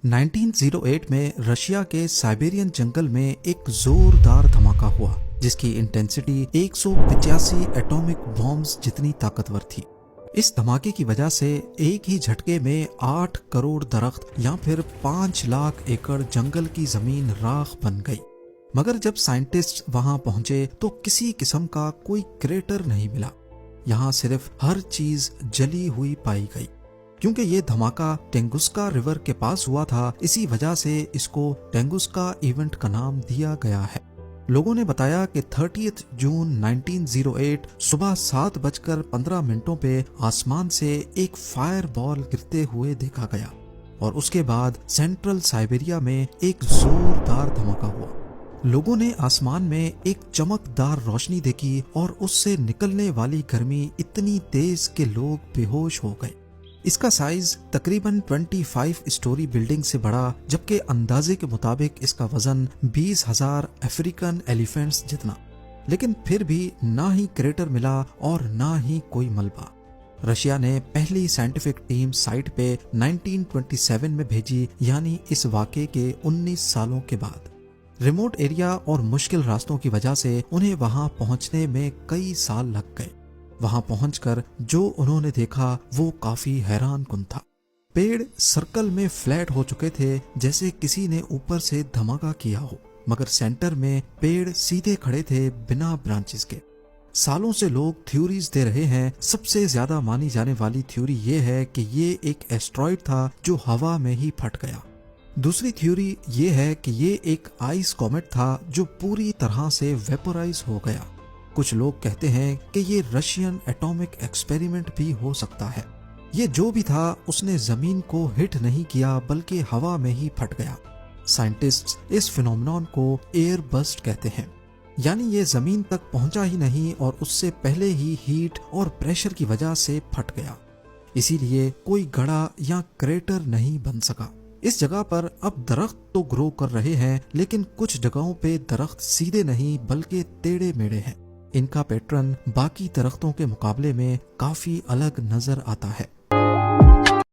1908 में रशिया के साइबेरियन जंगल में एक जोरदार धमाका हुआ जिसकी इंटेंसिटी 185 एटॉमिक बॉम्ब्स जितनी ताकतवर थी। इस धमाके की वजह से एक ही झटके में 8 करोड़ दरख्त या फिर 5 लाख एकड़ जंगल की जमीन राख बन गई। मगर जब साइंटिस्ट वहां पहुंचे तो किसी किस्म का कोई क्रेटर नहीं मिला। यहाँ सिर्फ हर चीज जली हुई पाई गई। क्योंकि ये धमाका टेंगुस्का रिवर के पास हुआ था, इसी वजह से इसको टेंगुस्का इवेंट का नाम दिया गया है। लोगों ने बताया कि 30 जून 1908 सुबह 7:15 पे आसमान से एक फायर बॉल गिरते हुए देखा गया और उसके बाद सेंट्रल साइबेरिया में एक जोरदार धमाका हुआ। लोगों ने आसमान में एक चमकदार रोशनी देखी और उससे निकलने वाली गर्मी इतनी तेज कि लोग बेहोश हो गए। इसका साइज तकरीबन 25 स्टोरी बिल्डिंग से बड़ा, जबकि अंदाजे के मुताबिक इसका वजन 20,000 अफ्रीकन एलिफेंट्स जितना। लेकिन फिर भी ना ही क्रेटर मिला और ना ही कोई मलबा। रशिया ने पहली साइंटिफिक टीम साइट पे 1927 में भेजी, यानी इस वाक़े के 19 सालों के बाद। रिमोट एरिया और मुश्किल रास्तों की वजह से उन्हें वहां पहुंचने में कई साल लग गए। वहां पहुंचकर जो उन्होंने देखा वो काफी हैरान कुन था। पेड़ सर्कल में फ्लैट हो चुके थे, जैसे किसी ने ऊपर से धमाका किया हो, मगर सेंटर में पेड़ सीधे खड़े थे बिना ब्रांचेस के। सालों से लोग थ्योरीज दे रहे हैं। सबसे ज्यादा मानी जाने वाली थ्योरी ये है कि ये एक एस्ट्रॉइड था जो हवा में ही फट गया। दूसरी थ्योरी ये है कि ये एक आइस कॉमेट था जो पूरी तरह से वेपोराइज हो गया। कुछ लोग कहते हैं कि ये रशियन एटॉमिक एक्सपेरिमेंट भी हो सकता है। ये जो भी था उसने जमीन को हिट नहीं किया बल्कि हवा में ही फट गया। साइंटिस्ट्स इस फिनोमेनन को एयर बस्ट कहते हैं, यानी ये जमीन तक पहुंचा ही नहीं और उससे पहले ही हीट और प्रेशर की वजह से फट गया। इसीलिए कोई गड़ा या क्रेटर नहीं बन सका। इस जगह पर अब दरख्त तो ग्रो कर रहे हैं, लेकिन कुछ जगहों पे दरख्त सीधे नहीं बल्कि टेढ़े मेढ़े हैं। इनका पैटर्न बाकी दरख्तों के मुकाबले में काफी अलग नजर आता है।